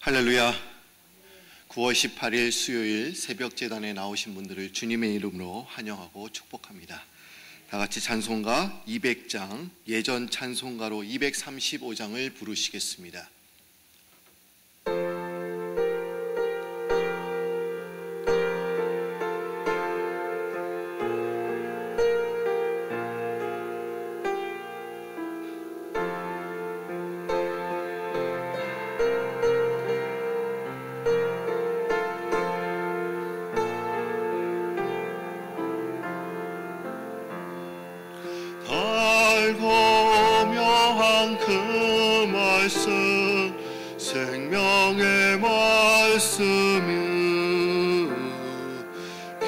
할렐루야. 9월 18일 수요일 새벽 제단에 나오신 분들을 주님의 이름으로 환영하고 축복합니다. 다 같이 찬송가 200장, 예전 찬송가로 235장을 부르시겠습니다. 고명한 그 말씀, 생명의 말씀이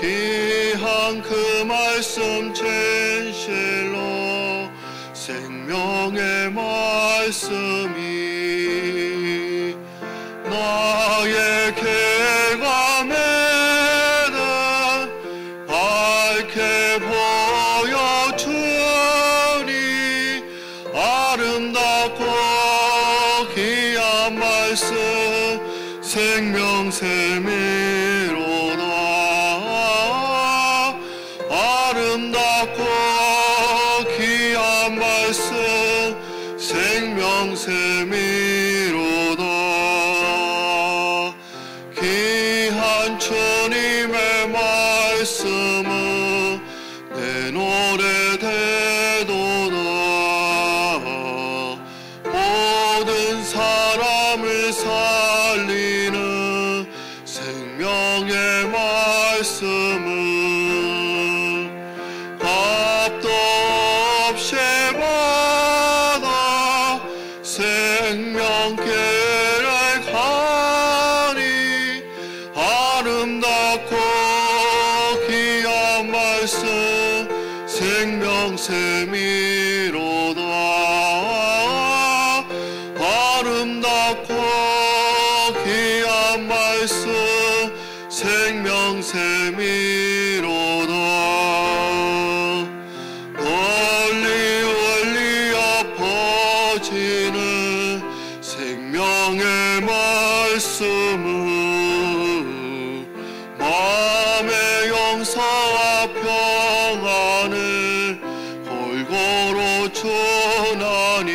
귀한 그 말씀 진실로 생명의 말씀이 나의 개감에는 밝게 보여주니 아름답고 귀한 말씀 생명샘이로다. 아름답고 귀한 말씀 생명샘이로다. 귀한 주님의 말씀은 내 노래 되도다. 모든 사람을 살리는 생명의 말씀은 값도 없이 받아 생명길을 가니 아름답고 귀한 말씀 생명샘이로다. 아름답고 귀한 말씀 생명샘이로다. 널리 울리어 퍼지는 생명의 말씀은 마음의 용서와 평안을 골고루 주나니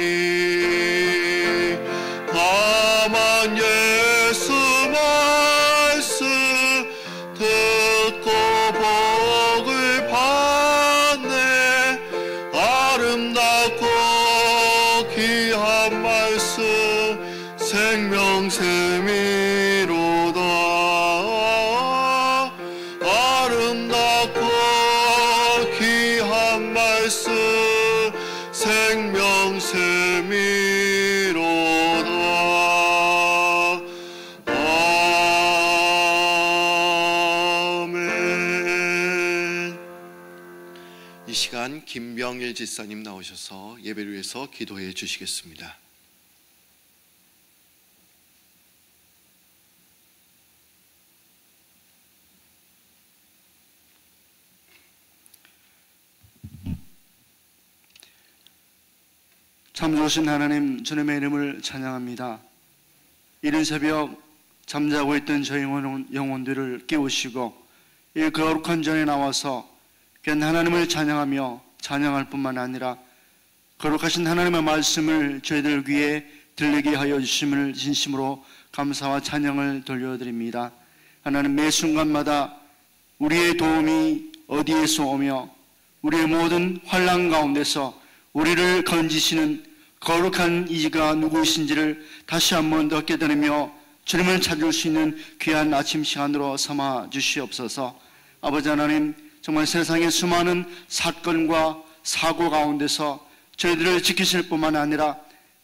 다만 예수 말씀 듣고 복을 받네. 아름답고 귀한 말씀 생명샘이로다. 아름답고 귀한 말씀 생명샘이로다. 아멘. 이 시간 김병일 집사님 나오셔서 예배를 위해서 기도해 주시겠습니다. 참 좋으신 하나님, 주님의 이름을 찬양합니다. 이른 새벽 잠자고 있던 저희 영혼들을 깨우시고 이 거룩한 전에 나와서 귀한 하나님을 찬양하며 찬양할 뿐만 아니라 거룩하신 하나님의 말씀을 저희들 귀에 들리게 하여 주심을 진심으로 감사와 찬양을 돌려드립니다. 하나님, 매 순간마다 우리의 도움이 어디에서 오며 우리의 모든 환난 가운데서 우리를 건지시는 거룩한 이가 누구이신지를 다시 한번 더 깨달으며 주님을 찾을 수 있는 귀한 아침 시간으로 삼아 주시옵소서. 아버지 하나님, 정말 세상의 수많은 사건과 사고 가운데서 저희들을 지키실 뿐만 아니라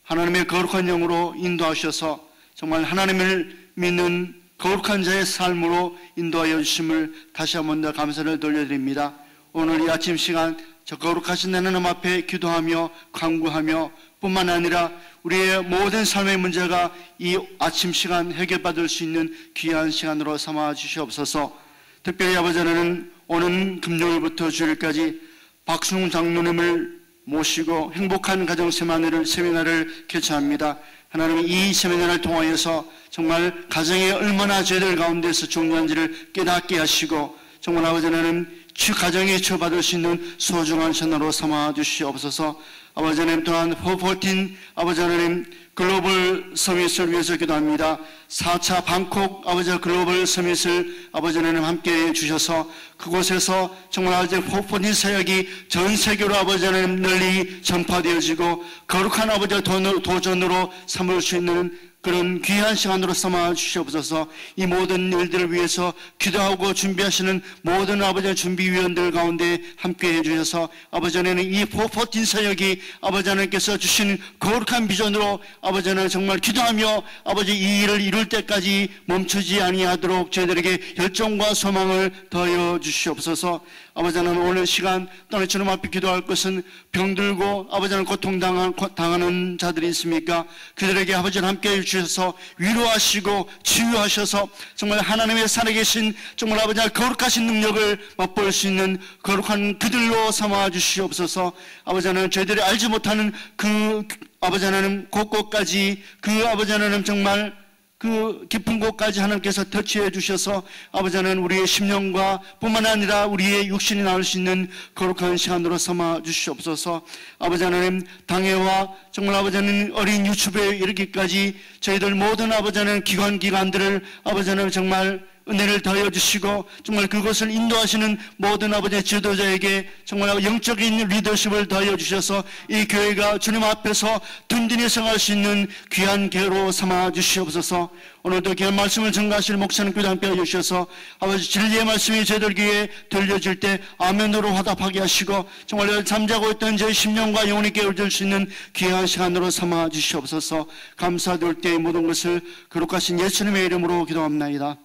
하나님의 거룩한 영으로 인도하셔서 정말 하나님을 믿는 거룩한 자의 삶으로 인도하여 주심을 다시 한번 더 감사를 돌려드립니다. 오늘 이 아침 시간 저 거룩하신 하나님 앞에 기도하며 간구하며 뿐만 아니라 우리의 모든 삶의 문제가 이 아침 시간 해결받을 수 있는 귀한 시간으로 삼아 주시옵소서. 특별히 아버지 하나님, 오는 금요일부터 주일까지 박순웅 장로님을 모시고 행복한 가정 세미나를 개최합니다. 하나님 이 세미나를 통하여서 정말 가정에 얼마나 저희들 가운데서 중요한지를 깨닫게 하시고 정말 아버지 하나님 가정에 처받을 수 있는 소중한 선으로 삼아 주시옵소서. 아버지 하나님 또한 414 아버지 하나님 글로벌 서밋을 위해서 기도합니다. 4차 방콕 아버지 글로벌 서밋을 아버지 하나님 함께해 주셔서 그곳에서 정말 아버지 414 사역이 전 세계로 아버지 하나님 널리 전파되어지고 거룩한 아버지 도전으로 삼을 수 있는 그런 귀한 시간으로 삼아 주시옵소서. 이 모든 일들을 위해서 기도하고 준비하시는 모든 아버지 준비위원들 가운데 함께해 주셔서 아버지 하나님 이 414 사역이 아버지 하나님께서 주신 거룩한 비전으로 아버지 하나님 정말 기도하며 아버지 이 일을 이룰 때까지 멈추지 아니하도록 저희들에게 열정과 소망을 더하여 주시옵소서. 아버지 하나님 오늘 시간 또는 주님 앞에 기도할 것은 병들고 아버지 하나님 고통당하는 자들이 있습니까? 그들에게 아버지 하나님 함께해 주셔서 위로하시고 치유하셔서 정말 하나님의 살아계신 정말 아버지 하나님 거룩하신 능력을 맛볼 수 있는 거룩한 그들로 삼아 주시옵소서. 아버지 하나님 저희들이 알지 못하는 그 아버지 하나님 곳곳까지 그 아버지 하나님 정말 그 깊은 곳까지 하나님께서 터치해 주셔서 아버지 하나님 우리의 심령과 뿐만 아니라 우리의 육신이 나올 수 있는 거룩한 시간으로 삼아 주시옵소서. 아버지 하나님 당회와 정말 아버지 하나님 어린 유튜브에 이르기까지 저희들 모든 아버지 하나님 기관들을 아버지 하나님 정말 은혜를 더하여 주시고 정말 그것을 인도하시는 모든 아버지의 지도자에게 정말 영적인 리더십을 더하여 주셔서 이 교회가 주님 앞에서 든든히 성할 수 있는 귀한 교회로 삼아 주시옵소서. 오늘도 귀한 말씀을 전가하실 목사님께도 함께해 주셔서 아버지 진리의 말씀이 저희들 귀에 들려질 때 아멘으로 화답하게 하시고 정말 잠자고 있던 저희 심령과 영혼이 깨어질 수 있는 귀한 시간으로 삼아 주시옵소서. 감사드릴 때의 모든 것을 거룩하신 예수님의 이름으로 기도합나이다.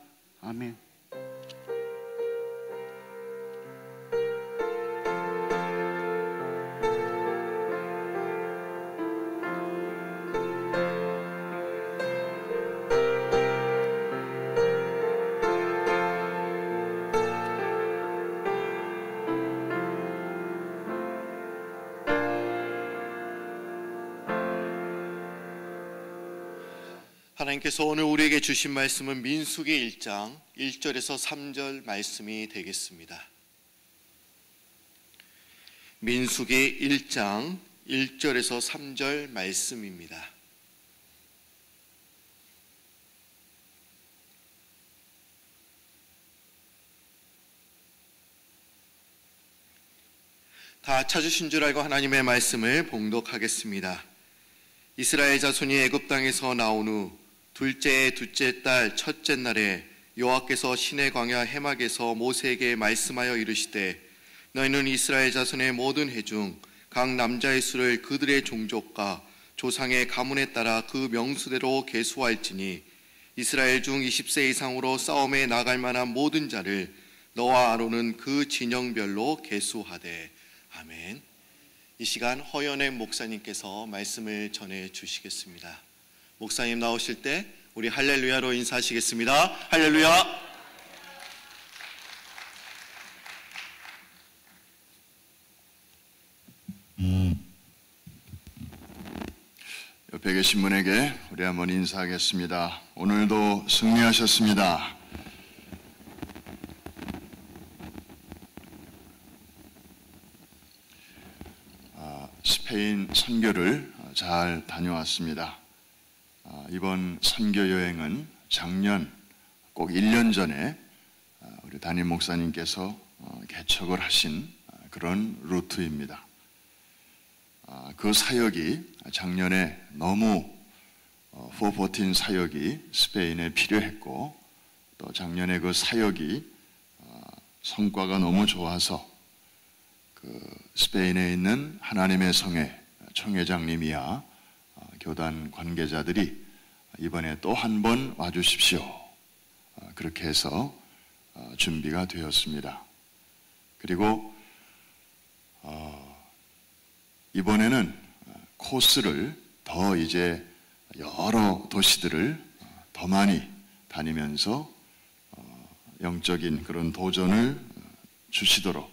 아멘. 하나님께서 오늘 우리에게 주신 말씀은 민수기 1장 1절에서 3절 말씀이 되겠습니다. 민수기 1장 1절에서 3절 말씀입니다. 다 찾으신 줄 알고 하나님의 말씀을 봉독하겠습니다. 이스라엘 자손이 애굽 땅에서 나온 후 둘째 달 첫째 날에 여호와께서 시내 광야 해막에서 모세에게 말씀하여 이르시되 너희는 이스라엘 자손의 모든 해 중 각 남자의 수를 그들의 종족과 조상의 가문에 따라 그 명수대로 계수할지니 이스라엘 중 20세 이상으로 싸움에 나갈 만한 모든 자를 너와 아론은 그 진영별로 계수하되. 아멘. 이 시간 허연의 목사님께서 말씀을 전해 주시겠습니다. 목사님 나오실 때 우리 할렐루야로 인사하시겠습니다. 할렐루야. 옆에 계신 분에게 우리 한번 인사하겠습니다. 오늘도 승리하셨습니다. 스페인 선교를 잘 다녀왔습니다. 이번 선교 여행은 작년 꼭 1년 전에 우리 담임 목사님께서 개척을 하신 그런 루트입니다. 그 사역이 작년에 너무 414 사역이 스페인에 필요했고 또 작년에 그 사역이 성과가 너무 좋아서 그 스페인에 있는 하나님의 성회 총회장님이야 교단 관계자들이 이번에 또 한 번 와주십시오. 그렇게 해서 준비가 되었습니다. 그리고 이번에는 코스를 더 이제 여러 도시들을 더 많이 다니면서 영적인 그런 도전을 주시도록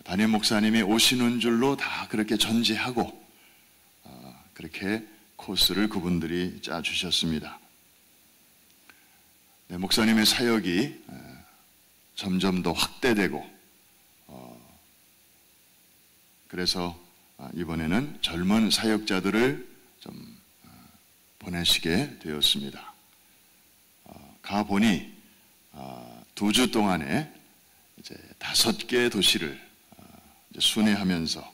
담임 목사님이 오시는 줄로 다 그렇게 전제하고 그렇게 코스를 그분들이 짜주셨습니다. 네, 목사님의 사역이 점점 더 확대되고 그래서 이번에는 젊은 사역자들을 좀 보내시게 되었습니다. 가보니 2주 동안에 이제 5개 도시를 이제 순회하면서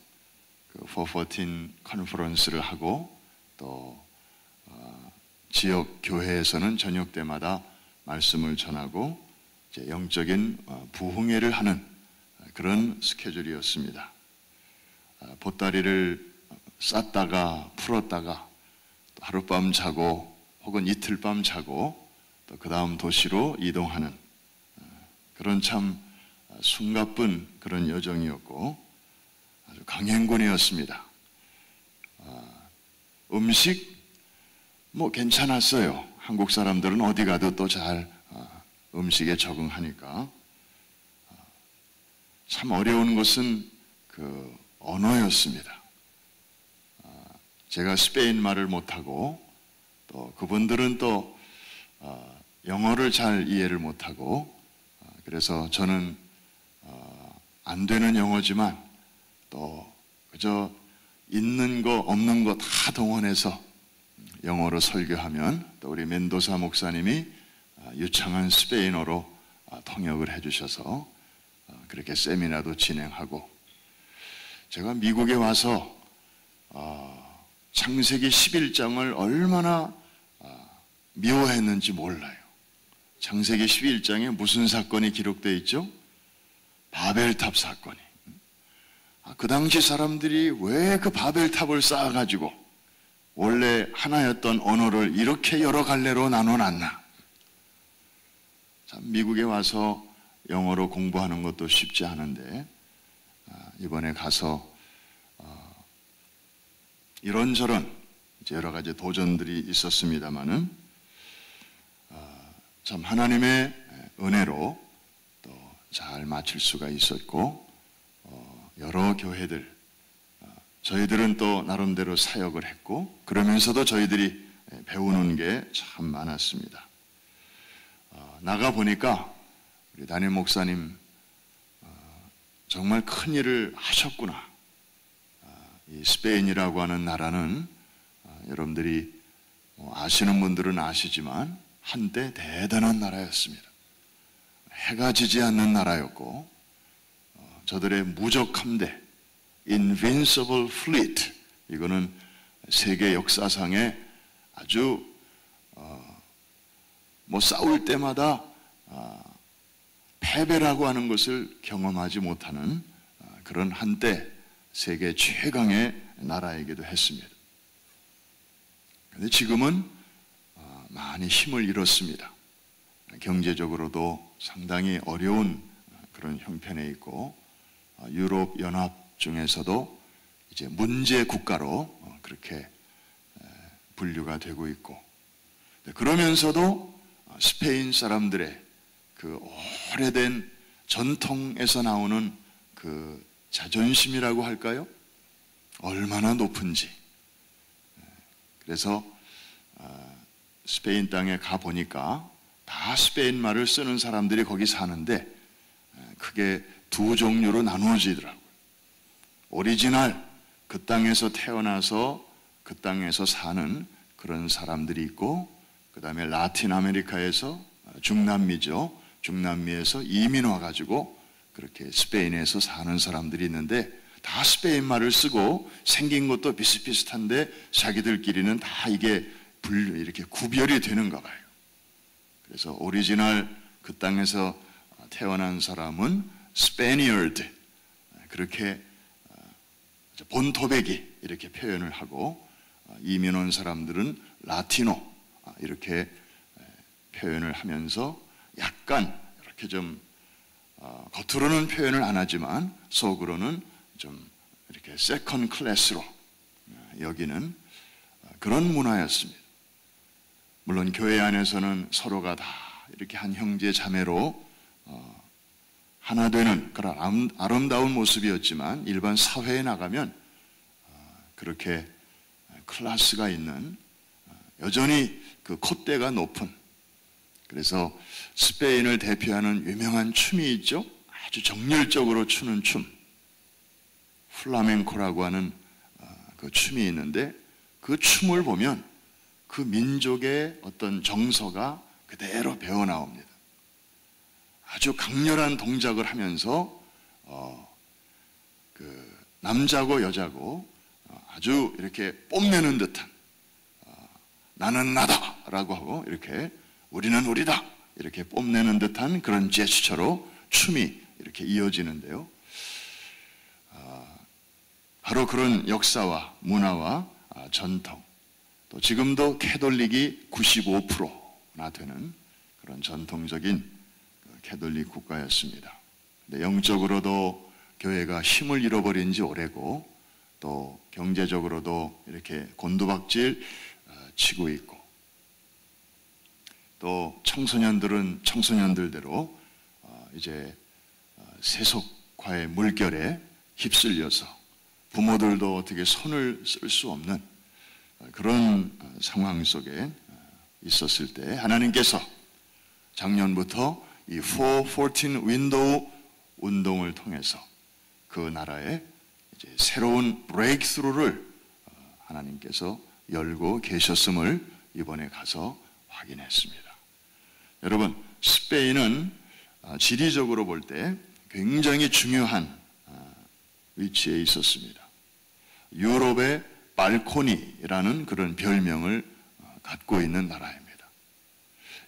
그 414 컨퍼런스를 하고 또 지역 교회에서는 저녁 때마다 말씀을 전하고 이제 영적인 부흥회를 하는 그런 스케줄이었습니다. 보따리를 쌌다가 풀었다가 또 하룻밤 자고 혹은 이틀밤 자고 또 그 다음 도시로 이동하는 그런 참 숨가쁜 그런 여정이었고 아주 강행군이었습니다. 음식 뭐 괜찮았어요. 한국 사람들은 어디 가도 또 잘 음식에 적응하니까. 참 어려운 것은 그 언어였습니다. 제가 스페인 말을 못하고 또 그분들은 또 영어를 잘 이해를 못하고 그래서 저는 안 되는 영어지만 또 그저 있는 거 없는 거 다 동원해서 영어로 설교하면 또 우리 멘도사 목사님이 유창한 스페인어로 통역을 해주셔서 그렇게 세미나도 진행하고 제가 미국에 와서 창세기 11장을 얼마나 미워했는지 몰라요. 창세기 11장에 무슨 사건이 기록되어 있죠? 바벨탑 사건이. 그 당시 사람들이 왜 그 바벨탑을 쌓아가지고 원래 하나였던 언어를 이렇게 여러 갈래로 나눠놨나? 참 미국에 와서 영어로 공부하는 것도 쉽지 않은데 이번에 가서 이런저런 이제 여러 가지 도전들이 있었습니다마는 참 하나님의 은혜로 또 잘 마칠 수가 있었고 여러 교회들 저희들은 또 나름대로 사역을 했고 그러면서도 저희들이 배우는 게 참 많았습니다. 나가 보니까 우리 담임 목사님 정말 큰 일을 하셨구나. 이 스페인이라고 하는 나라는 여러분들이 아시는 분들은 아시지만 한때 대단한 나라였습니다. 해가 지지 않는 나라였고 저들의 무적 함대 Invincible Fleet 이거는 세계 역사상에 아주 뭐 싸울 때마다 패배라고 하는 것을 경험하지 못하는 그런 한때 세계 최강의 나라이기도 했습니다. 그런데 지금은 많이 힘을 잃었습니다. 경제적으로도 상당히 어려운 그런 형편에 있고 유럽 연합 중에서도 이제 문제 국가로 그렇게 분류가 되고 있고 그러면서도 스페인 사람들의 그 오래된 전통에서 나오는 그 자존심이라고 할까요? 얼마나 높은지. 그래서 스페인 땅에 가 보니까 다 스페인 말을 쓰는 사람들이 거기 사는데 크게 2 종류로 나누어지더라고요. 오리지널 그 땅에서 태어나서 그 땅에서 사는 그런 사람들이 있고 그 다음에 라틴 아메리카에서 중남미죠. 중남미에서 이민 와가지고 그렇게 스페인에서 사는 사람들이 있는데 다 스페인 말을 쓰고 생긴 것도 비슷비슷한데 자기들끼리는 다 이게 이렇게 구별이 되는가 봐요. 그래서 오리지널 그 땅에서 태어난 사람은 스페니어드 그렇게 본토백이 이렇게 표현을 하고 이민 온 사람들은 라티노 이렇게 표현을 하면서 약간 이렇게 좀 겉으로는 표현을 안 하지만 속으로는 좀 이렇게 세컨 클래스로 여기는 그런 문화였습니다. 물론 교회 안에서는 서로가 다 이렇게 한 형제 자매로 하나 되는 그런 아름다운 모습이었지만 일반 사회에 나가면 그렇게 클래스가 있는, 여전히 그 콧대가 높은, 그래서 스페인을 대표하는 유명한 춤이 있죠. 아주 정열적으로 추는 춤, 플라멩코라고 하는 그 춤이 있는데, 그 춤을 보면 그 민족의 어떤 정서가 그대로 배어 나옵니다. 아주 강렬한 동작을 하면서 그 남자고 여자고 아주 이렇게 뽐내는 듯한, 나는 나다라고 하고 이렇게 우리는 우리다 이렇게 뽐내는 듯한 그런 제스처로 춤이 이렇게 이어지는데요. 바로 그런 역사와 문화와 전통, 또 지금도 캐톨릭이 95%나 되는 그런 전통적인 캐톨릭 국가였습니다. 근데 영적으로도 교회가 힘을 잃어버린 지 오래고, 또 경제적으로도 이렇게 곤두박질 치고 있고, 또 청소년들은 청소년들대로 이제 세속화의 물결에 휩쓸려서 부모들도 어떻게 손을 쓸 수 없는 그런 상황 속에 있었을 때, 하나님께서 작년부터 이 414 윈도우 운동을 통해서 그 나라에 이제 새로운 브레이크스루를 하나님께서 열고 계셨음을 이번에 가서 확인했습니다. 여러분, 스페인은 지리적으로 볼 때 굉장히 중요한 위치에 있었습니다. 유럽의 발코니라는 그런 별명을 갖고 있는 나라입니다.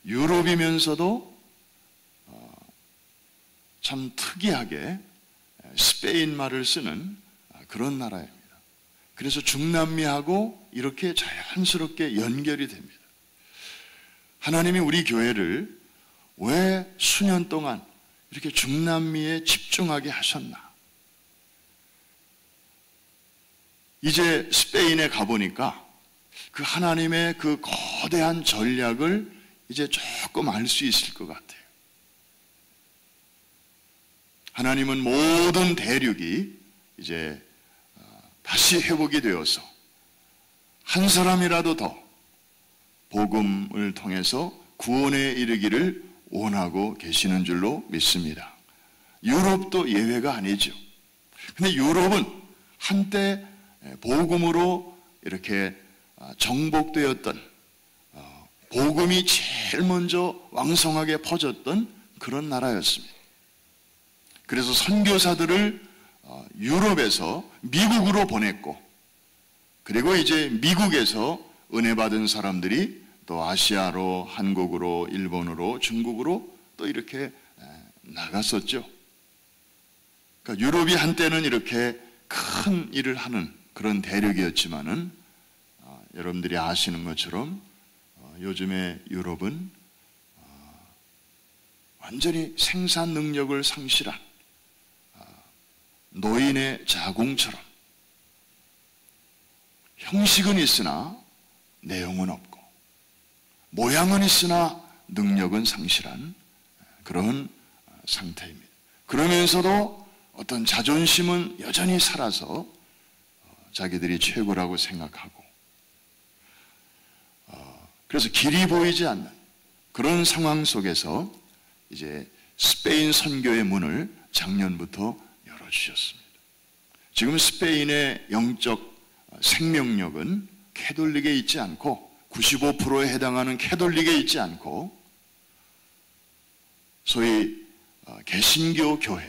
유럽이면서도 참 특이하게 스페인 말을 쓰는 그런 나라입니다. 그래서 중남미하고 이렇게 자연스럽게 연결이 됩니다. 하나님이 우리 교회를 왜 수년 동안 이렇게 중남미에 집중하게 하셨나? 이제 스페인에 가보니까 그 하나님의 그 거대한 전략을 이제 조금 알 수 있을 것 같아요. 하나님은 모든 대륙이 이제 다시 회복이 되어서 한 사람이라도 더 복음을 통해서 구원에 이르기를 원하고 계시는 줄로 믿습니다. 유럽도 예외가 아니죠. 근데 유럽은 한때 복음으로 이렇게 정복되었던, 복음이 제일 먼저 왕성하게 퍼졌던 그런 나라였습니다. 그래서 선교사들을 유럽에서 미국으로 보냈고, 그리고 이제 미국에서 은혜 받은 사람들이 또 아시아로, 한국으로, 일본으로, 중국으로 또 이렇게 나갔었죠. 그러니까 유럽이 한때는 이렇게 큰 일을 하는 그런 대륙이었지만은, 여러분들이 아시는 것처럼 요즘의 유럽은 완전히 생산 능력을 상실한 노인의 자궁처럼, 형식은 있으나 내용은 없고, 모양은 있으나 능력은 상실한 그런 상태입니다. 그러면서도 어떤 자존심은 여전히 살아서 자기들이 최고라고 생각하고, 그래서 길이 보이지 않는 그런 상황 속에서 이제 스페인 선교의 문을 작년부터 열어주셨습니다. 지금 스페인의 영적 생명력은 캐톨릭에 있지 않고, 95%에 해당하는 캐톨릭에 있지 않고, 소위 개신교 교회,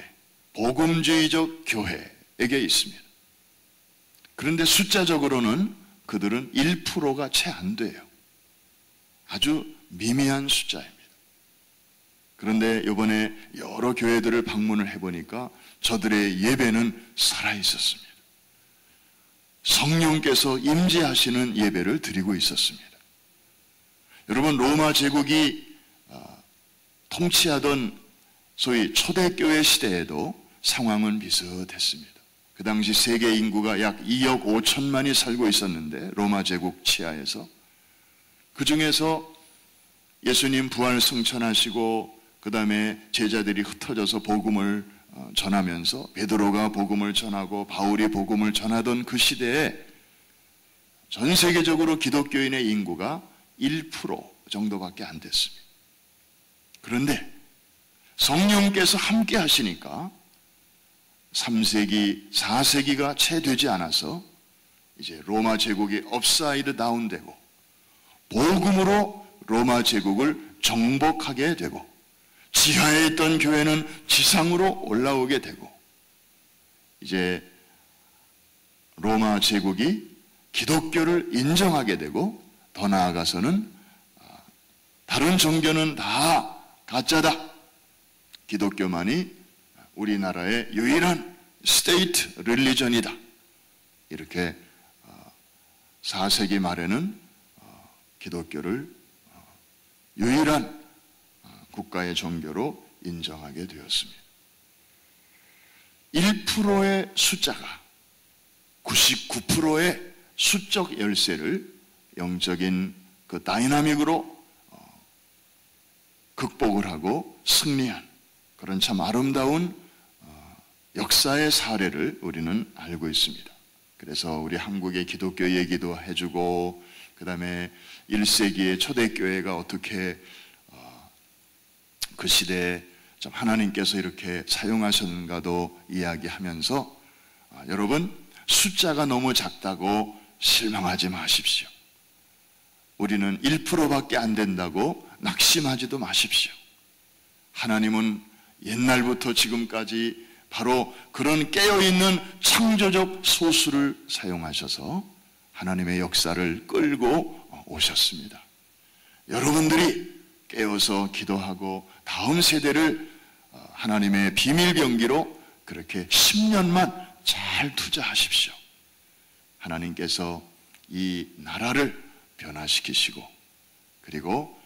복음주의적 교회에게 있습니다. 그런데 숫자적으로는 그들은 1%가 채 안 돼요. 아주 미미한 숫자입니다. 그런데 이번에 여러 교회들을 방문을 해보니까 저들의 예배는 살아있었습니다. 성령께서 임재하시는 예배를 드리고 있었습니다. 여러분, 로마 제국이 통치하던 소위 초대교회 시대에도 상황은 비슷했습니다. 그 당시 세계 인구가 약 2억 5천만이 살고 있었는데, 로마 제국 치하에서 그 중에서 예수님 부활 승천하시고 그 다음에 제자들이 흩어져서 복음을 전하면서 베드로가 복음을 전하고 바울이 복음을 전하던 그 시대에 전 세계적으로 기독교인의 인구가 1% 정도밖에 안 됐습니다. 그런데 성령께서 함께 하시니까 3세기, 4세기가 채 되지 않아서 이제 로마 제국이 업사이드 다운 되고 복음으로 로마 제국을 정복하게 되고 지하에 있던 교회는 지상으로 올라오게 되고 이제 로마 제국이 기독교를 인정하게 되고 더 나아가서는 다른 종교는 다 가짜다. 기독교만이 우리나라의 유일한 스테이트 릴리전이다. 이렇게 4세기 말에는 기독교를 유일한 국가의 종교로 인정하게 되었습니다. 1%의 숫자가 99%의 수적 열쇠를 영적인 그 다이나믹으로 극복을 하고 승리한 그런 참 아름다운 역사의 사례를 우리는 알고 있습니다. 그래서 우리 한국의 기독교 얘기도 해주고 그 다음에 1세기의 초대교회가 어떻게 그 시대에 참 하나님께서 이렇게 사용하셨는가도 이야기하면서 여러분 숫자가 너무 작다고 실망하지 마십시오. 우리는 1%밖에 안 된다고 낙심하지도 마십시오. 하나님은 옛날부터 지금까지 바로 그런 깨어있는 창조적 소수를 사용하셔서 하나님의 역사를 끌고 오셨습니다. 여러분들이 깨어서 기도하고 다음 세대를 하나님의 비밀 병기로 그렇게 10년만 잘 투자하십시오. 하나님께서 이 나라를 변화시키시고 그리고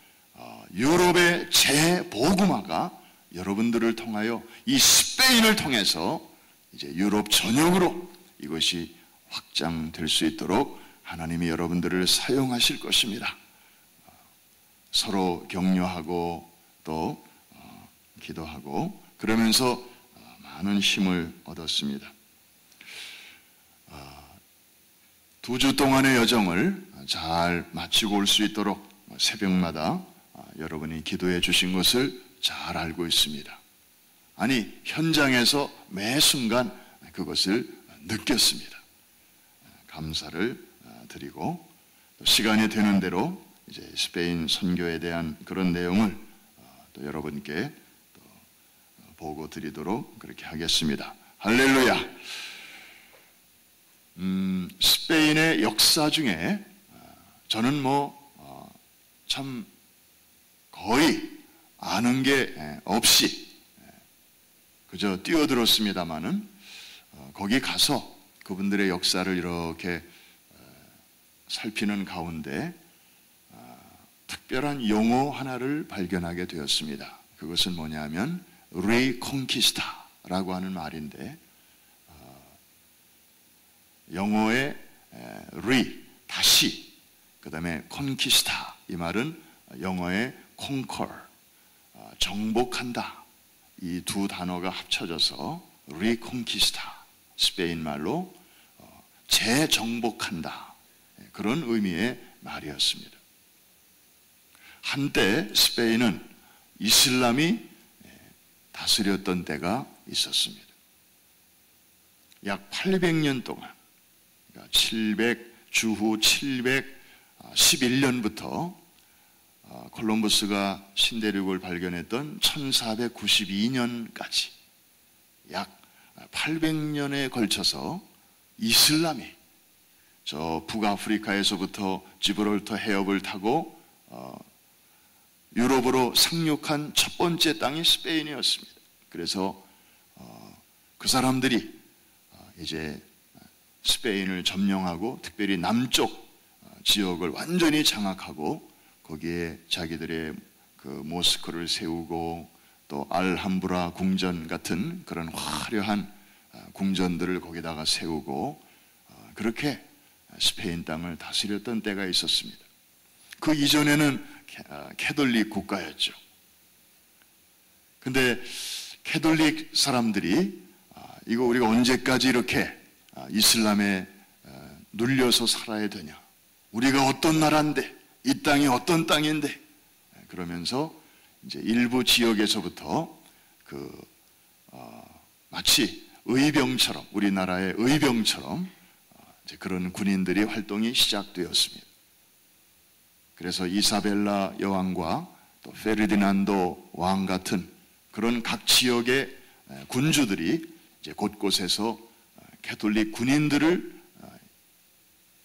유럽의 재보그마가 여러분들을 통하여 이 스페인을 통해서 이제 유럽 전역으로 이것이 확장될 수 있도록 하나님이 여러분들을 사용하실 것입니다. 서로 격려하고 또 기도하고 그러면서 많은 힘을 얻었습니다. 2주 동안의 여정을 잘 마치고 올 수 있도록 새벽마다 여러분이 기도해 주신 것을 잘 알고 있습니다. 아니 현장에서 매 순간 그것을 느꼈습니다. 감사를 드리고 시간이 되는 대로 이제 스페인 선교에 대한 그런 내용을 또 여러분께 또 보고 드리도록 그렇게 하겠습니다. 할렐루야. 스페인의 역사 중에 저는 참 거의 아는 게 없이 그저 뛰어들었습니다마는 거기 가서 그분들의 역사를 이렇게 살피는 가운데 특별한 용어 하나를 발견하게 되었습니다. 그것은 뭐냐면 리콘키스타라고 하는 말인데 영어의 다시 그 다음에 콘키스타 이 말은 영어의 conquer 정복한다 이 두 단어가 합쳐져서 리콘키스타 스페인 말로 재정복한다 그런 의미의 말이었습니다. 한때 스페인은 이슬람이 다스렸던 때가 있었습니다. 약 800년 동안 주후 711년부터 콜럼버스가 신대륙을 발견했던 1492년까지 약 800년에 걸쳐서 이슬람이 저 북아프리카에서부터 지브롤터 해협을 타고 유럽으로 상륙한 첫 번째 땅이 스페인이었습니다. 그래서 그 사람들이 이제 스페인을 점령하고 특별히 남쪽 지역을 완전히 장악하고 거기에 자기들의 그 모스크를 세우고 또 알함브라 궁전 같은 그런 화려한 궁전들을 거기다가 세우고 그렇게 스페인 땅을 다스렸던 때가 있었습니다. 그 이전에는 캐톨릭 국가였죠. 근데 캐톨릭 사람들이 이거 우리가 언제까지 이렇게 이슬람에 눌려서 살아야 되냐 우리가 어떤 나라인데, 이 땅이 어떤 땅인데, 그러면서 이제 일부 지역에서부터 마치 의병처럼, 우리나라의 의병처럼 이제 그런 군인들이 활동이 시작되었습니다. 그래서 이사벨라 여왕과 또 페르디난도 왕 같은 그런 각 지역의 군주들이 이제 곳곳에서 가톨릭 군인들을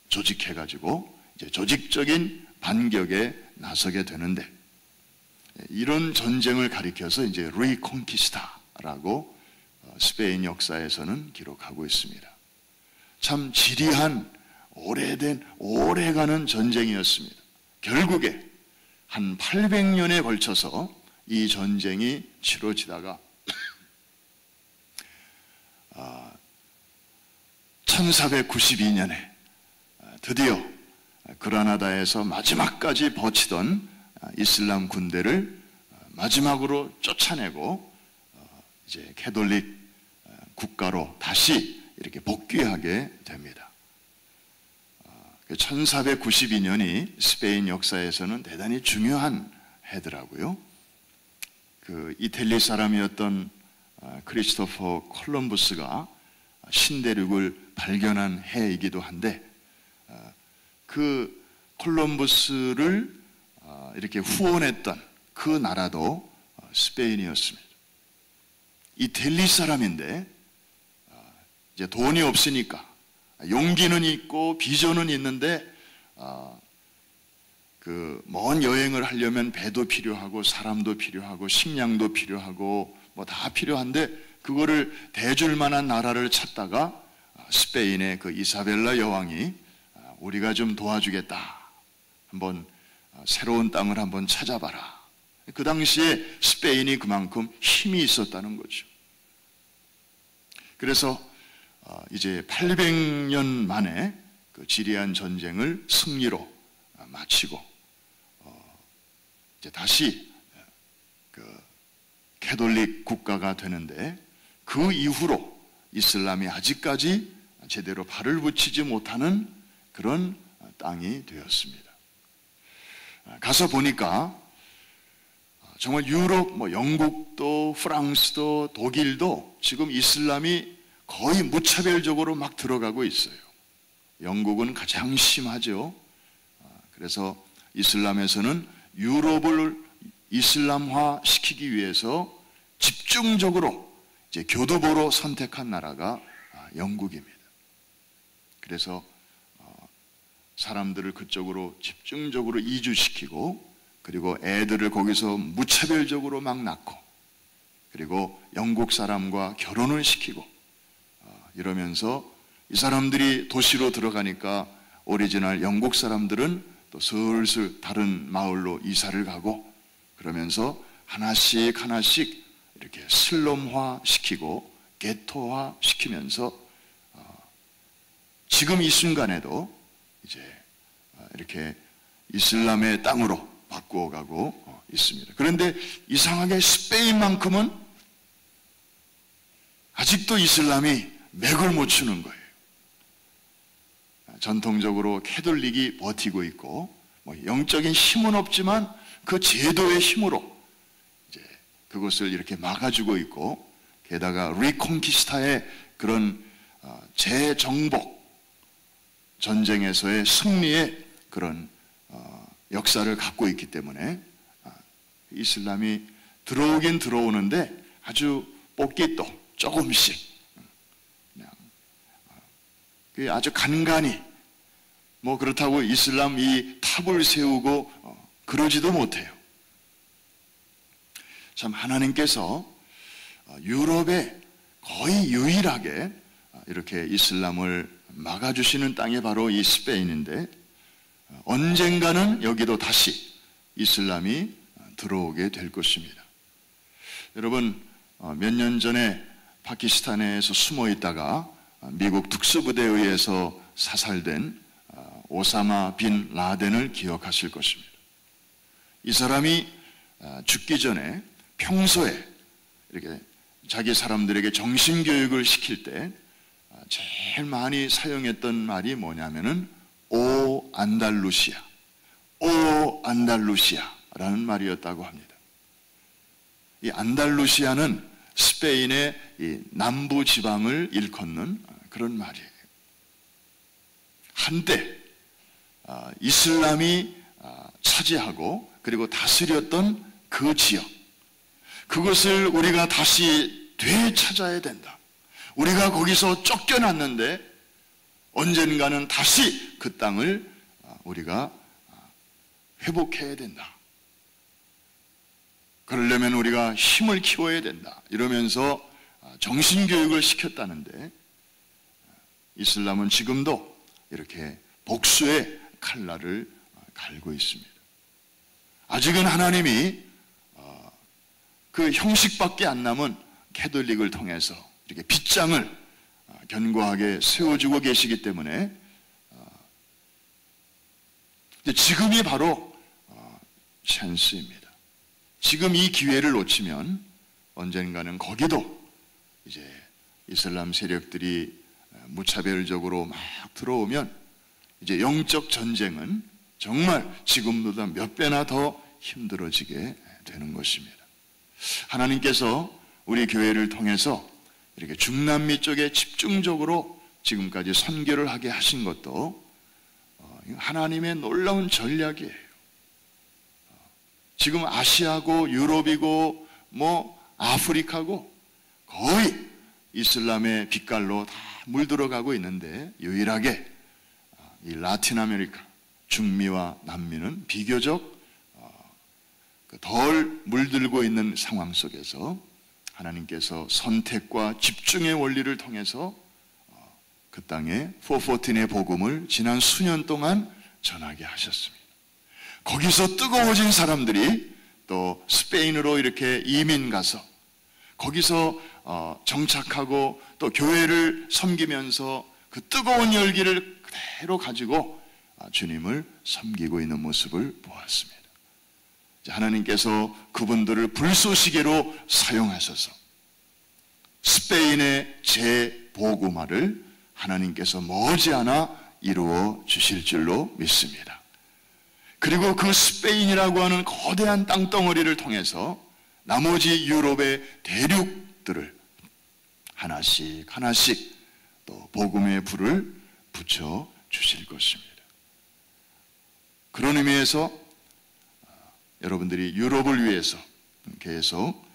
조직해가지고 이제 조직적인 반격에 나서게 되는데, 이런 전쟁을 가리켜서 이제 리콘키스타라고 스페인 역사에서는 기록하고 있습니다. 참 지리한 오래가는 전쟁이었습니다. 결국에 한 800년에 걸쳐서 이 전쟁이 치러지다가 1492년에 드디어 그라나다에서 마지막까지 버티던 이슬람 군대를 마지막으로 쫓아내고 이제 가톨릭 국가로 다시 이렇게 복귀하게 됩니다. 1492년이 스페인 역사에서는 대단히 중요한 해더라고요. 그 이탈리 사람이었던 크리스토퍼 콜럼부스가 신대륙을 발견한 해이기도 한데, 그 콜럼부스를 이렇게 후원했던 그 나라도 스페인이었습니다. 이탈리 사람인데 이제 돈이 없으니까, 용기는 있고 비전은 있는데 그 먼 여행을 하려면 배도 필요하고 사람도 필요하고 식량도 필요하고 뭐 다 필요한데, 그거를 대줄 만한 나라를 찾다가 스페인의 그 이사벨라 여왕이 우리가 좀 도와주겠다, 한번 새로운 땅을 한번 찾아봐라. 그 당시에 스페인이 그만큼 힘이 있었다는 거죠. 그래서 이제 800년 만에 그 지리한 전쟁을 승리로 마치고 이제 다시 그 가톨릭 국가가 되는데, 그 이후로 이슬람이 아직까지 제대로 발을 붙이지 못하는 그런 땅이 되었습니다. 가서 보니까 정말 유럽, 영국도 프랑스도 독일도 지금 이슬람이 거의 무차별적으로 막 들어가고 있어요. 영국은 가장 심하죠. 그래서 이슬람에서는 유럽을 이슬람화 시키기 위해서 집중적으로 이제 교두보로 선택한 나라가 영국입니다. 그래서 사람들을 그쪽으로 집중적으로 이주시키고, 그리고 애들을 거기서 무차별적으로 막 낳고, 그리고 영국 사람과 결혼을 시키고, 이러면서 이 사람들이 도시로 들어가니까 오리지널 영국 사람들은 또 슬슬 다른 마을로 이사를 가고, 그러면서 하나씩 이렇게 슬럼화 시키고 게토화 시키면서 지금 이 순간에도 이제 이렇게 이슬람의 땅으로 바꾸어가고 있습니다. 그런데 이상하게 스페인만큼은 아직도 이슬람이 맥을 못 추는 거예요. 전통적으로 가톨릭이 버티고 있고, 영적인 힘은 없지만 그 제도의 힘으로 이제 그것을 이렇게 막아주고 있고, 게다가 리콘키스타의 그런 재정복 전쟁에서의 승리의 그런 역사를 갖고 있기 때문에 이슬람이 들어오긴 들어오는데 아주 뽑기도 조금씩, 그냥 아주 간간히, 그렇다고 이슬람 이 탑을 세우고 그러지도 못해요. 참 하나님께서 유럽에 거의 유일하게 이렇게 이슬람을 막아주시는 땅이 바로 이 스페인인데, 언젠가는 여기도 다시 이슬람이 들어오게 될 것입니다. 여러분, 몇 년 전에 파키스탄에서 숨어 있다가 미국 특수부대에 의해서 사살된 오사마 빈 라덴을 기억하실 것입니다. 이 사람이 죽기 전에 평소에 이렇게 자기 사람들에게 정신교육을 시킬 때 제일 많이 사용했던 말이 뭐냐면은 오 안달루시아, 오 안달루시아라는 말이었다고 합니다. 이 안달루시아는 스페인의 이 남부 지방을 일컫는 그런 말이에요. 한때 이슬람이 차지하고 그리고 다스렸던 그 지역, 그것을 우리가 다시 되찾아야 된다. 우리가 거기서 쫓겨났는데 언젠가는 다시 그 땅을 우리가 회복해야 된다. 그러려면 우리가 힘을 키워야 된다. 이러면서 정신교육을 시켰다는데, 이슬람은 지금도 이렇게 복수의 칼날을 갈고 있습니다. 아직은 하나님이 그 형식밖에 안 남은 캐톨릭을 통해서 이렇게 빗장을 견고하게 세워주고 계시기 때문에 지금이 바로 찬스입니다. 지금 이 기회를 놓치면 언젠가는 거기도 이제 이슬람 세력들이 무차별적으로 막 들어오면 이제 영적 전쟁은 정말 지금보다 몇 배나 더 힘들어지게 되는 것입니다. 하나님께서 우리 교회를 통해서 이렇게 중남미 쪽에 집중적으로 지금까지 선교를 하게 하신 것도 하나님의 놀라운 전략이에요. 지금 아시아고 유럽이고 뭐 아프리카고 거의 이슬람의 빛깔로 다 물들어가고 있는데, 유일하게 이 라틴 아메리카, 중미와 남미는 비교적 덜 물들고 있는 상황 속에서 하나님께서 선택과 집중의 원리를 통해서 그 땅에 414의 복음을 지난 수년 동안 전하게 하셨습니다. 거기서 뜨거워진 사람들이 또 스페인으로 이렇게 이민 가서 거기서 정착하고 또 교회를 섬기면서 그 뜨거운 열기를 그대로 가지고 주님을 섬기고 있는 모습을 보았습니다. 하나님께서 그분들을 불쏘시개로 사용하셔서 스페인의 재복음화를 하나님께서 머지않아 이루어 주실 줄로 믿습니다. 그리고 그 스페인이라고 하는 거대한 땅덩어리를 통해서 나머지 유럽의 대륙들을 하나씩 하나씩 또 복음의 불을 붙여 주실 것입니다. 그런 의미에서 여러분들이 유럽을 위해서 계속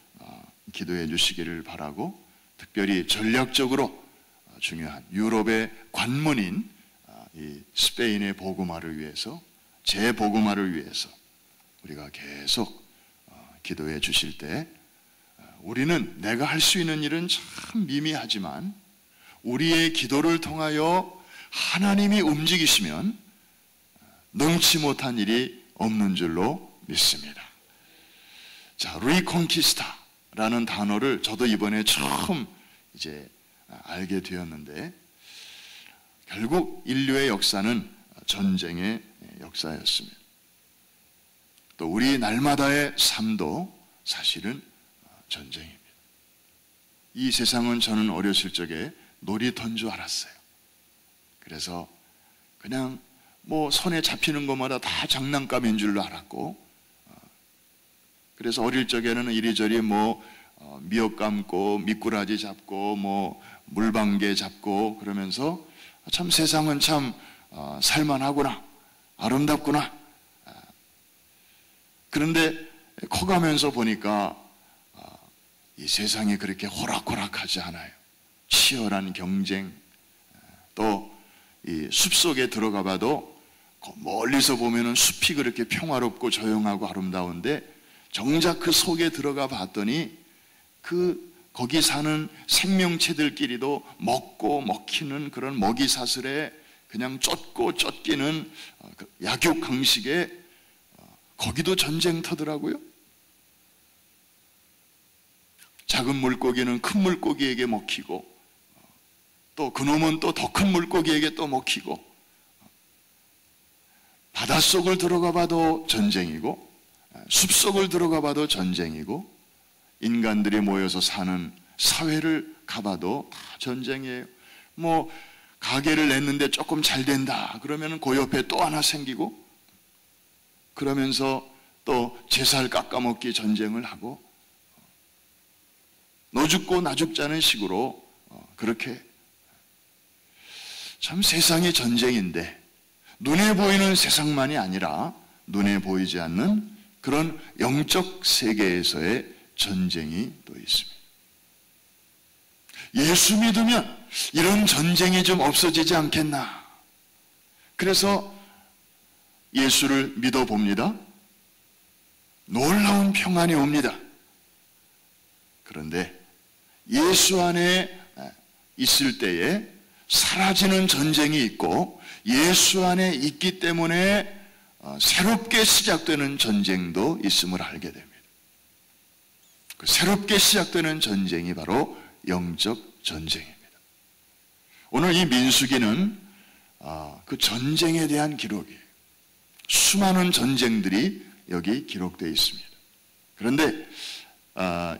기도해 주시기를 바라고, 특별히 전략적으로 중요한 유럽의 관문인 이 스페인의 복음화를 위해서, 재복음화를 위해서 우리가 계속 기도해 주실 때, 우리는 내가 할 수 있는 일은 참 미미하지만 우리의 기도를 통하여 하나님이 움직이시면 능치 못한 일이 없는 줄로 믿습니다. 자, 리콘키스타라는 단어를 저도 이번에 처음 이제 알게 되었는데, 결국 인류의 역사는 전쟁의 역사였습니다. 또 우리 날마다의 삶도 사실은 전쟁입니다. 이 세상은 저는 어렸을 적에 놀이터인 줄 알았어요. 그래서 그냥 뭐 손에 잡히는 것마다 다 장난감인 줄로 알았고, 그래서 어릴 적에는 이리저리 뭐 미역 감고 미꾸라지 잡고 뭐 물방개 잡고 그러면서 참 세상은 참 살만하구나, 아름답구나. 그런데 커가면서 보니까 이 세상이 그렇게 호락호락하지 않아요. 치열한 경쟁, 또 이 숲속에 들어가 봐도 멀리서 보면은 숲이 그렇게 평화롭고 조용하고 아름다운데, 정작 그 속에 들어가 봤더니 거기 사는 생명체들끼리도 먹고 먹히는 그런 먹이사슬에 그냥 쫓고 쫓기는 약육강식에 거기도 전쟁터더라고요. 작은 물고기는 큰 물고기에게 먹히고, 또 그놈은 또 더 큰 물고기에게 또 먹히고, 바닷속을 들어가 봐도 전쟁이고 숲속을 들어가 봐도 전쟁이고, 인간들이 모여서 사는 사회를 가봐도 다 전쟁이에요. 뭐 가게를 냈는데 조금 잘 된다 그러면 그 옆에 또 하나 생기고, 그러면서 또 제 살 깎아먹기 전쟁을 하고, 너 죽고 나 죽자는 식으로 그렇게, 참 세상이 전쟁인데 눈에 보이는 세상만이 아니라 눈에 보이지 않는 그런 영적 세계에서의 전쟁이 또 있습니다. 예수 믿으면 이런 전쟁이 좀 없어지지 않겠나. 그래서 예수를 믿어봅니다. 놀라운 평안이 옵니다. 그런데 예수 안에 있을 때에 사라지는 전쟁이 있고, 예수 안에 있기 때문에 새롭게 시작되는 전쟁도 있음을 알게 됩니다. 그 새롭게 시작되는 전쟁이 바로 영적 전쟁입니다. 오늘 이 민수기는 그 전쟁에 대한 기록이에요. 수많은 전쟁들이 여기 기록되어 있습니다. 그런데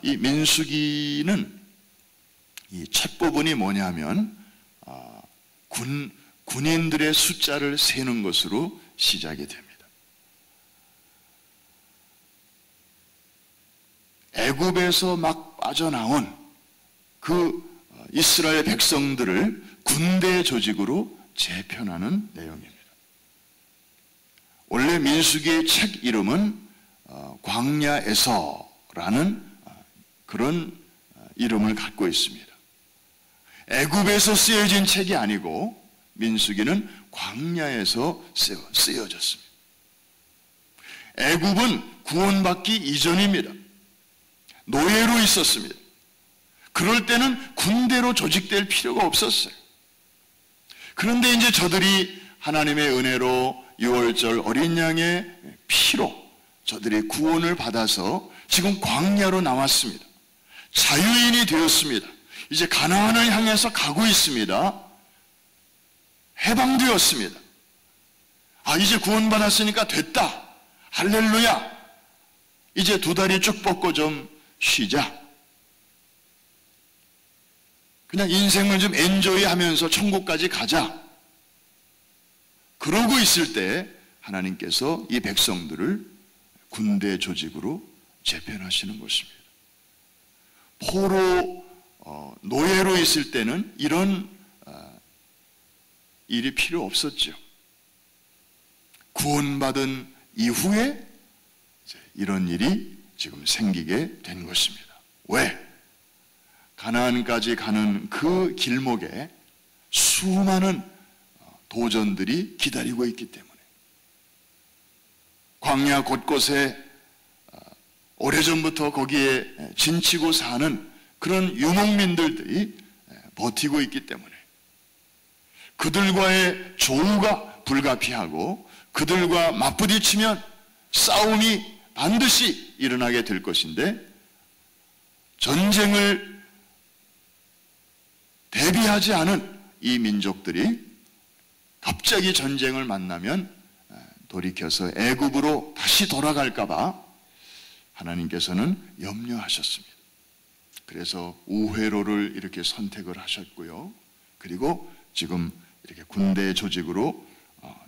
이 민수기는 이 첫 부분이 뭐냐면 군인들의 숫자를 세는 것으로 시작이 됩니다. 애굽에서 막 빠져나온 그 이스라엘 백성들을 군대 조직으로 재편하는 내용입니다. 원래 민수기의 책 이름은 광야에서라는 그런 이름을 갖고 있습니다. 애굽에서 쓰여진 책이 아니고 민수기는 광야에서 쓰여졌습니다. 애굽은 구원받기 이전입니다. 노예로 있었습니다. 그럴 때는 군대로 조직될 필요가 없었어요. 그런데 이제 저들이 하나님의 은혜로 6월절 어린 양의 피로 저들이 구원을 받아서 지금 광야로 나왔습니다. 자유인이 되었습니다. 이제 가나안을 향해서 가고 있습니다. 해방되었습니다. 이제 구원받았으니까 됐다. 할렐루야. 이제 두 다리 쭉 뻗고 좀 쉬자. 그냥 인생을 좀 엔조이 하면서 천국까지 가자. 그러고 있을 때 하나님께서 이 백성들을 군대 조직으로 재편하시는 것입니다. 포로 노예로 있을 때는 이런 일이 필요 없었죠. 구원받은 이후에 이런 일이 지금 생기게 된 것입니다. 왜? 가나안까지 가는 그 길목에 수많은 도전들이 기다리고 있기 때문에, 광야 곳곳에 오래전부터 거기에 진치고 사는 그런 유목민들이 버티고 있기 때문에 그들과의 조우가 불가피하고 그들과 맞부딪히면 싸움이 반드시 일어나게 될 것인데, 전쟁을 대비하지 않은 이 민족들이 갑자기 전쟁을 만나면 돌이켜서 애굽으로 다시 돌아갈까 봐 하나님께서는 염려하셨습니다. 그래서 우회로를 이렇게 선택을 하셨고요. 그리고 지금 이렇게 군대 조직으로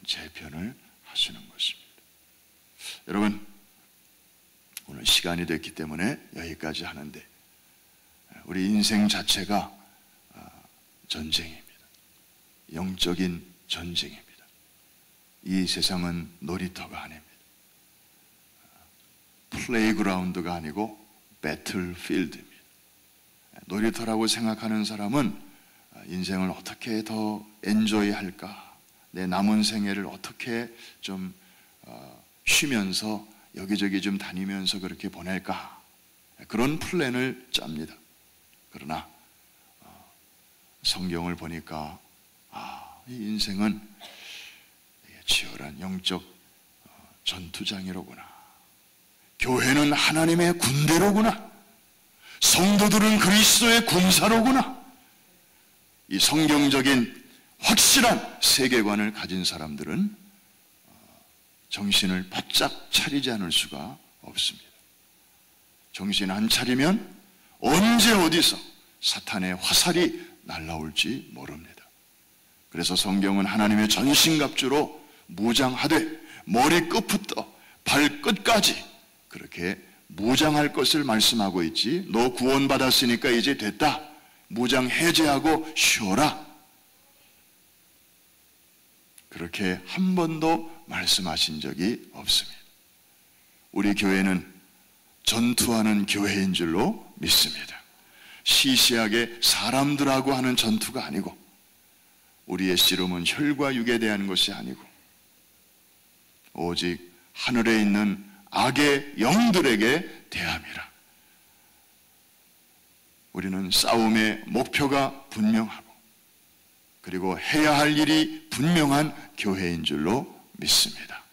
재편을 하시는 것입니다. 여러분, 오늘 시간이 됐기 때문에 여기까지 하는데, 우리 인생 자체가 전쟁입니다. 영적인 전쟁입니다. 이 세상은 놀이터가 아닙니다. 플레이그라운드가 아니고 배틀필드입니다. 놀이터라고 생각하는 사람은 인생을 어떻게 더 엔조이 할까, 내 남은 생애를 어떻게 좀 쉬면서 여기저기 좀 다니면서 그렇게 보낼까, 그런 플랜을 짭니다. 그러나 성경을 보니까 이 인생은 치열한 영적 전투장이로구나. 교회는 하나님의 군대로구나. 성도들은 그리스도의 군사로구나. 이 성경적인 확실한 세계관을 가진 사람들은 정신을 바짝 차리지 않을 수가 없습니다. 정신 안 차리면 언제 어디서 사탄의 화살이 날라올지 모릅니다. 그래서 성경은 하나님의 전신갑주로 무장하되 머리끝부터 발끝까지 그렇게 무장할 것을 말씀하고 있지, 너 구원받았으니까 이제 됐다, 무장 해제하고 쉬어라, 그렇게 한 번도 말씀하신 적이 없습니다. 우리 교회는 전투하는 교회인 줄로 믿습니다. 시시하게 사람들하고 하는 전투가 아니고, 우리의 씨름은 혈과 육에 대한 것이 아니고 오직 하늘에 있는 악의 영들에게 대함이라. 우리는 싸움의 목표가 분명하고 그리고 해야 할 일이 분명한 교회인 줄로 믿습니다.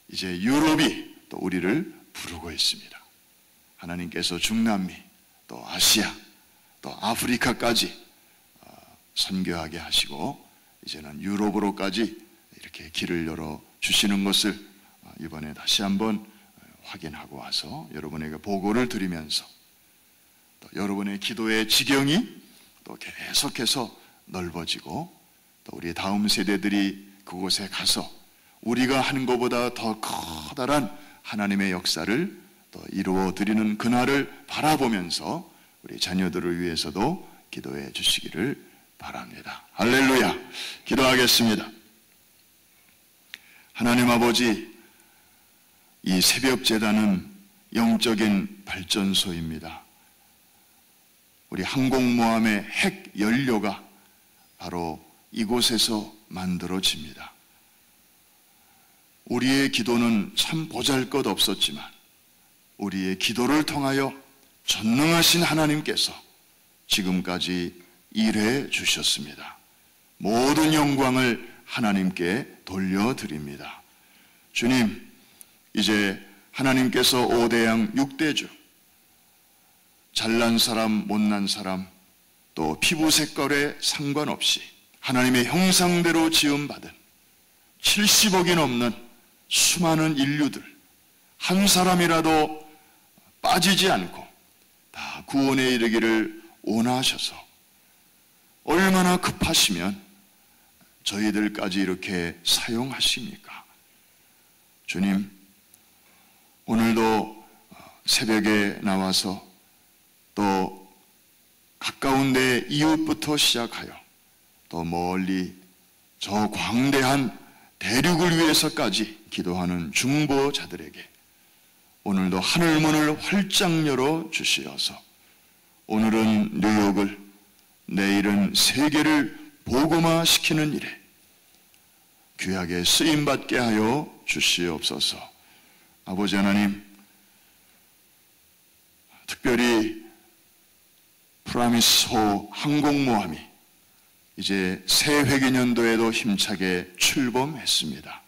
이제 유럽이 또 우리를 부르고 있습니다. 하나님께서 중남미, 또 아시아, 또 아프리카까지 선교하게 하시고 이제는 유럽으로까지 이렇게 길을 열어 주시는 것을 이번에 다시 한번 확인하고 와서 여러분에게 보고를 드리면서, 또 여러분의 기도의 지경이 또 계속해서 넓어지고, 또 우리 다음 세대들이 그곳에 가서 우리가 하는 것보다 더 커다란 하나님의 역사를 또 이루어 드리는 그날을 바라보면서 우리 자녀들을 위해서도 기도해 주시기를 바랍니다. 할렐루야. 기도하겠습니다. 하나님 아버지, 이 새벽 제단은 영적인 발전소입니다. 우리 항공모함의 핵 연료가 바로 이곳에서 만들어집니다. 우리의 기도는 참 보잘것 없었지만 우리의 기도를 통하여 전능하신 하나님께서 지금까지 일해 주셨습니다. 모든 영광을 하나님께 돌려드립니다. 주님, 이제 하나님께서 5대양 6대주, 잘난 사람 못난 사람, 또 피부 색깔에 상관없이 하나님의 형상대로 지음받은 70억이 넘는 수많은 인류들 한 사람이라도 빠지지 않고 다 구원에 이르기를 원하셔서 얼마나 급하시면 저희들까지 이렇게 사용하십니까? 주님, 오늘도 새벽에 나와서 또 가까운 데 이웃부터 시작하여 또 멀리 저 광대한 대륙을 위해서까지 기도하는 중보자들에게 오늘도 하늘문을 활짝 열어 주시어서 오늘은 뉴욕을, 내일은 세계를 복음화시키는 일에 귀하게 쓰임받게 하여 주시옵소서. 아버지 하나님, 특별히 프라미스호 항공모함이 이제 새 회계년도에도 힘차게 출범했습니다.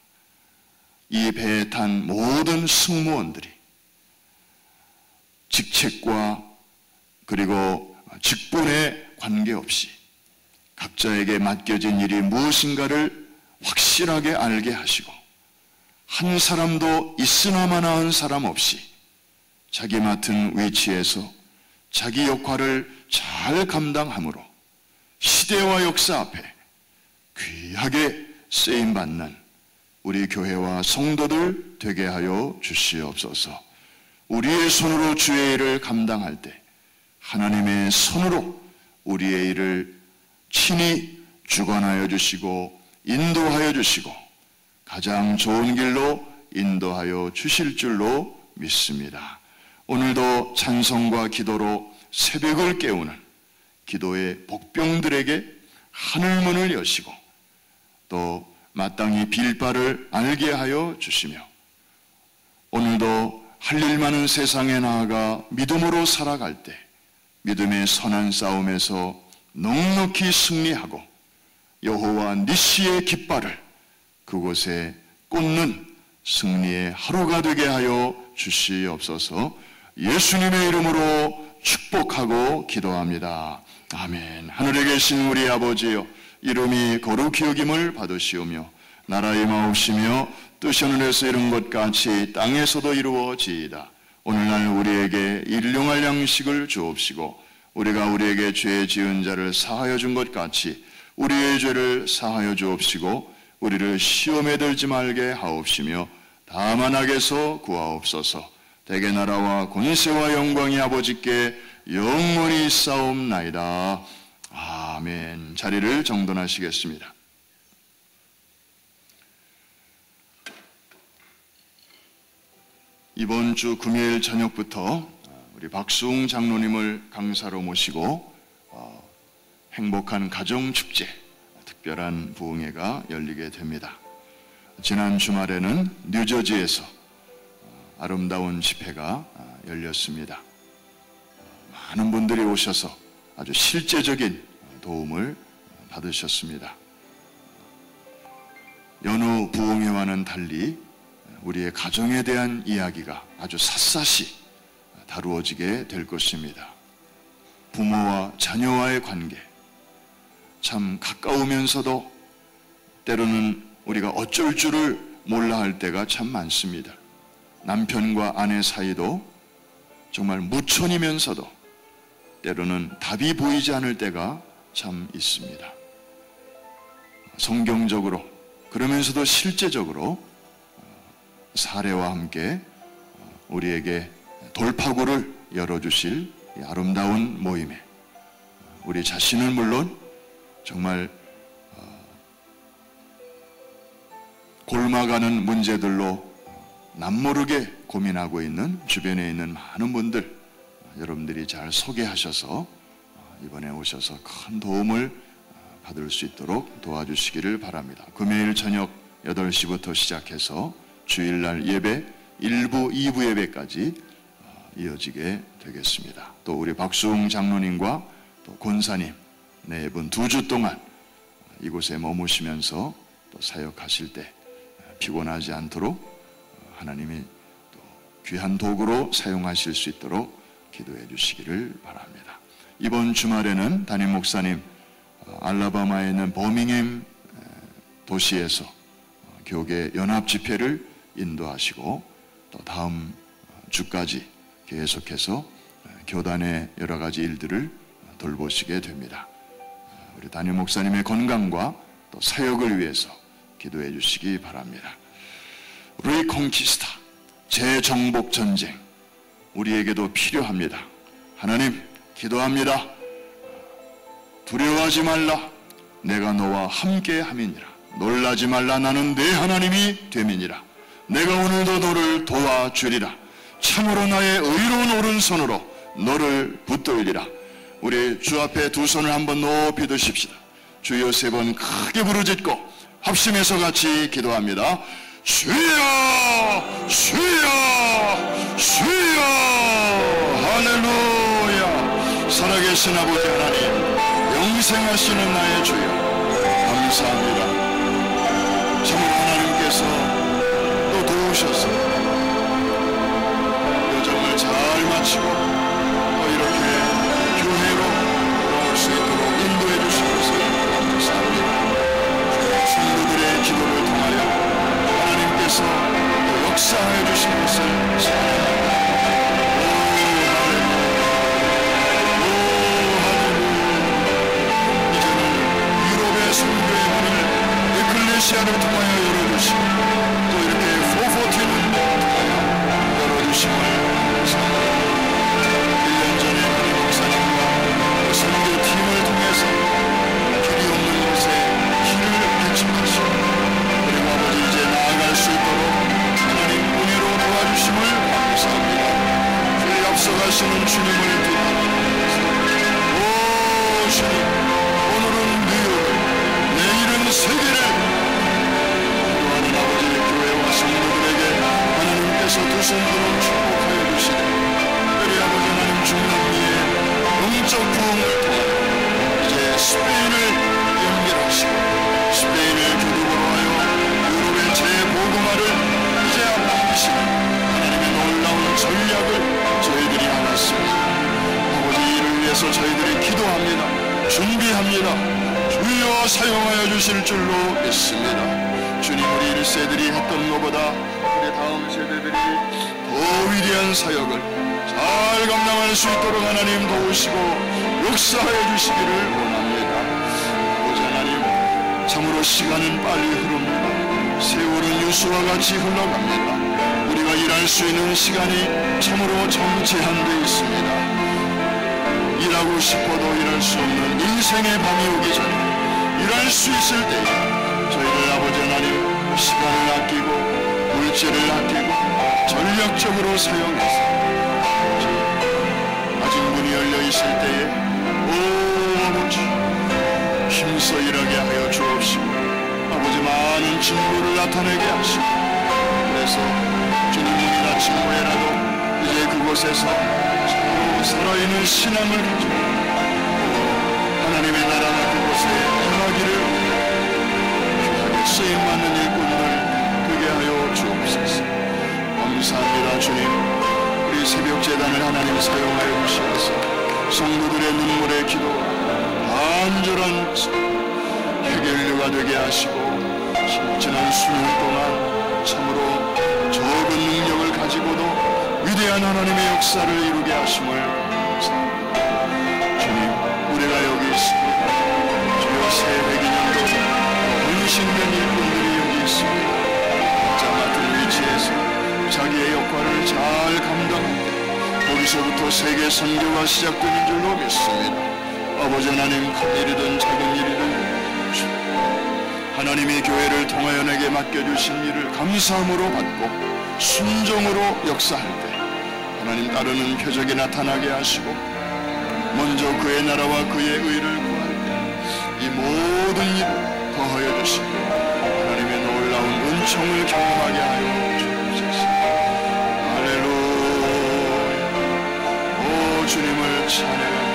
이 배에 탄 모든 승무원들이 직책과 그리고 직분에 관계없이 각자에게 맡겨진 일이 무엇인가를 확실하게 알게 하시고 한 사람도 있으나마나 한 사람 없이 자기 맡은 위치에서 자기 역할을 잘 감당함으로 시대와 역사 앞에 귀하게 쓰임받는 우리 교회와 성도들 되게 하여 주시옵소서. 우리의 손으로 주의 일을 감당할 때 하나님의 손으로 우리의 일을 친히 주관하여 주시고 인도하여 주시고 가장 좋은 길로 인도하여 주실 줄로 믿습니다. 오늘도 찬송과 기도로 새벽을 깨우는 기도의 복병들에게 하늘문을 여시고 또 마땅히 빌 바를 알게 하여 주시며 오늘도 할 일 많은 세상에 나아가 믿음으로 살아갈 때 믿음의 선한 싸움에서 넉넉히 승리하고 여호와 니시의 깃발을 그곳에 꽂는 승리의 하루가 되게 하여 주시옵소서. 예수님의 이름으로 축복하고 기도합니다. 아멘. 하늘에 계신 우리 아버지여, 이름이 거룩히 여김을 받으시오며 나라 임하옵시며 뜻이 하늘에서 이룬 것 같이 땅에서도 이루어지이다. 오늘날 우리에게 일용할 양식을 주옵시고 우리가 우리에게 죄 지은 자를 사하여 준 것 같이 우리의 죄를 사하여 주옵시고 우리를 시험에 들지 말게 하옵시며 다만 악에서 구하옵소서. 대개 나라와 권세와 영광이 아버지께 영원히 있사옵나이다. 아멘. 자리를 정돈하시겠습니다. 이번 주 금요일 저녁부터 우리 박수웅 장로님을 강사로 모시고 행복한 가정축제, 특별한 부흥회가 열리게 됩니다. 지난 주말에는 뉴저지에서 아름다운 집회가 열렸습니다. 많은 분들이 오셔서 아주 실제적인 도움을 받으셨습니다. 여느 부흥회와는 달리 우리의 가정에 대한 이야기가 아주 샅샅이 다루어지게 될 것입니다. 부모와 자녀와의 관계, 참 가까우면서도 때로는 우리가 어쩔 줄을 몰라 할 때가 참 많습니다. 남편과 아내 사이도 정말 무천이면서도 때로는 답이 보이지 않을 때가 참 있습니다. 성경적으로 그러면서도 실제적으로 사례와 함께 우리에게 돌파구를 열어주실 이 아름다운 모임에 우리 자신은 물론 정말 골마가는 문제들로 남모르게 고민하고 있는 주변에 있는 많은 분들, 여러분들이 잘 소개하셔서 이번에 오셔서 큰 도움을 받을 수 있도록 도와주시기를 바랍니다. 금요일 저녁 8시부터 시작해서 주일날 예배 1부, 2부 예배까지 이어지게 되겠습니다. 또 우리 박수웅 장로님과 또 권사님 네 분 2주 동안 이곳에 머무시면서 또 사역하실 때 피곤하지 않도록 하나님이 또 귀한 도구로 사용하실 수 있도록 기도해 주시기를 바랍니다. 이번 주말에는 담임 목사님 알라바마에 있는 버밍햄 도시에서 교계 연합 집회를 인도하시고 또 다음 주까지 계속해서 교단의 여러 가지 일들을 돌보시게 됩니다. 우리 담임 목사님의 건강과 또 사역을 위해서 기도해 주시기 바랍니다. 리콘키스타, 재정복 전쟁 우리에게도 필요합니다. 하나님 기도합니다. 두려워하지 말라. 내가 너와 함께 함이니라. 놀라지 말라. 나는 내 하나님이 됨이니라. 내가 오늘도 너를 도와주리라. 참으로 나의 의로운 오른손으로 너를 붙들리라. 우리 주 앞에 두 손을 한번 높이 드십시다. 주여 3번 크게 부르짖고 합심해서 같이 기도합니다. 주여 주여 주여. 할렐루야. 살아계신 아버지 하나님, 영생하시는 나의 주여 감사합니다. 참으로 하나님께서 또 도우셔서 여정을 잘 마치고 또 이렇게 교회로 돌아올 수 있도록 인도해 주신 것을 감사합니다. 성도들의 기도를 통하여 하나님께서 또 역사하여 주신 것을 찬양합니다. 성교의 문을 에클레시아를 통하여 열어주시고 또 이렇게 414를 통하여 열어주심을 감사합니다. 1년 전에 우리 목사님과 선교팀을 통해서 길이 없는 곳에 길을 개척하시고 그리고 아버지 이제 나아갈 수 있도록 하나님 은혜로 도와주심을 감사합니다. 주의 앞서가시는 주님을 기도합니다. 오 주님, 오늘은 뉴욕을 내일은 세계를 기도하는 아버지 교회와 성도들에게 하나님께서 두 손으로 축복하여 주시되 특별히 아버지 하나님 중남미의 영적 부흥을 통하여 이제 스페인을 연결하시고 스페인을 교두보로 하여 유럽의 재보고마를 이제 앞당기시는 하나님의 놀라운 전략을 저희들이 알았습니다. 아버지 이를 위해서 저희들이 기도합니다. 준비합니다. 주여 사용하여 주실 줄로 믿습니다. 주님, 우리 1세들이 했던 것보다 우리 다음 세대들이 더 위대한 사역을 잘 감당할 수 있도록 하나님 도우시고 역사하여 주시기를 원합니다. 아버지 하나님, 참으로 시간은 빨리 흐릅니다. 세월은 유수와 같이 흘러갑니다. 우리가 일할 수 있는 시간이 참으로 정제한되어 있습니다. 일하고 싶어도 일할 수 없는 인생의 밤이 오기 전에 일할 수 있을 때에 저희를 아버지 하나님 시간을 아끼고 물질을 아끼고 전략적으로 사용해서 아직 문이 열려 있을 때에 오 아버지 힘써 일하게 하여 주옵시고 아버지 많은 진보를 나타내게 하시고 그래서 주님이 아침 후에라도 이제 그곳에서 살아있는 신앙을 가지고 하나님의 나라가 그곳에 임하기를 귀하게 쓰임받는 일꾼들 되게 하여 주옵소서. 감사합니다. 주님, 우리 새벽재단을 하나님 사용하여 주시면서 성도들의 눈물의 기도가 간절한 해결료가 되게 하시고 지난 수년 동안 참으로 적은 능력을 가지고도 위대한 하나님의 역사를 이루게 하심을 감사합니다. 주님, 우리가 여기 있습니다. 주여 새해기념도 헌신된 일꾼들이 여기 있습니다. 자 같은 위치에서 자기의 역할을 잘 감당할 때 거기서부터 세계 선교가 시작되는 줄로 믿습니다. 아버지 하나님, 큰 일이든 작은 일이든 하나님이 교회를 통하여 내게 맡겨주신 일을 감사함으로 받고 순종으로 역사할 때 하나님 따르는 표적이 나타나게 하시고 먼저 그의 나라와 그의 의를 구할 때 이 모든 일을 더하여 주시고 하나님의 놀라운 은총을 경험하게 하여 주옵소서. 할렐루야. 오 주님을 찬양합니다.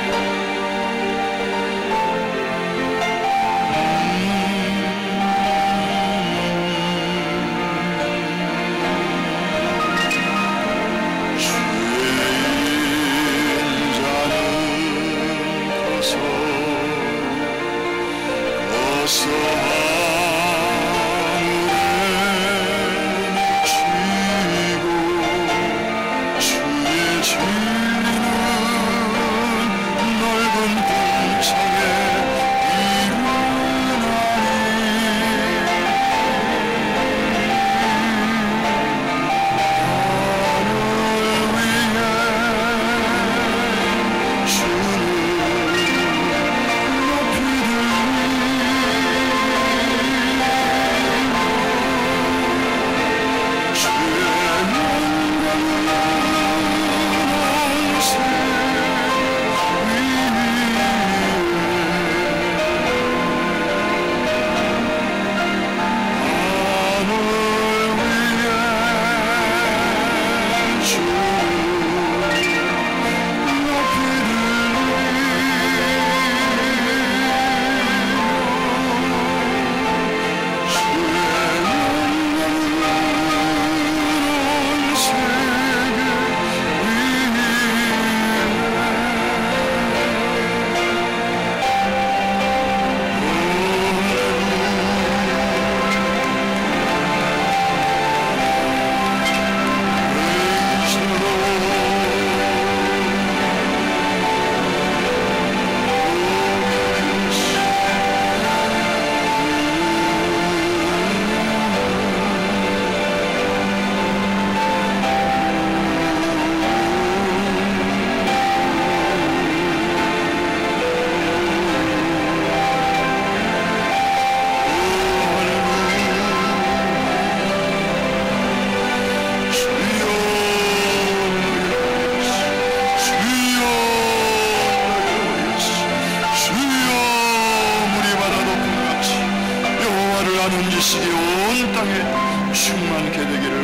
지식이 온 땅에 충만케 되기를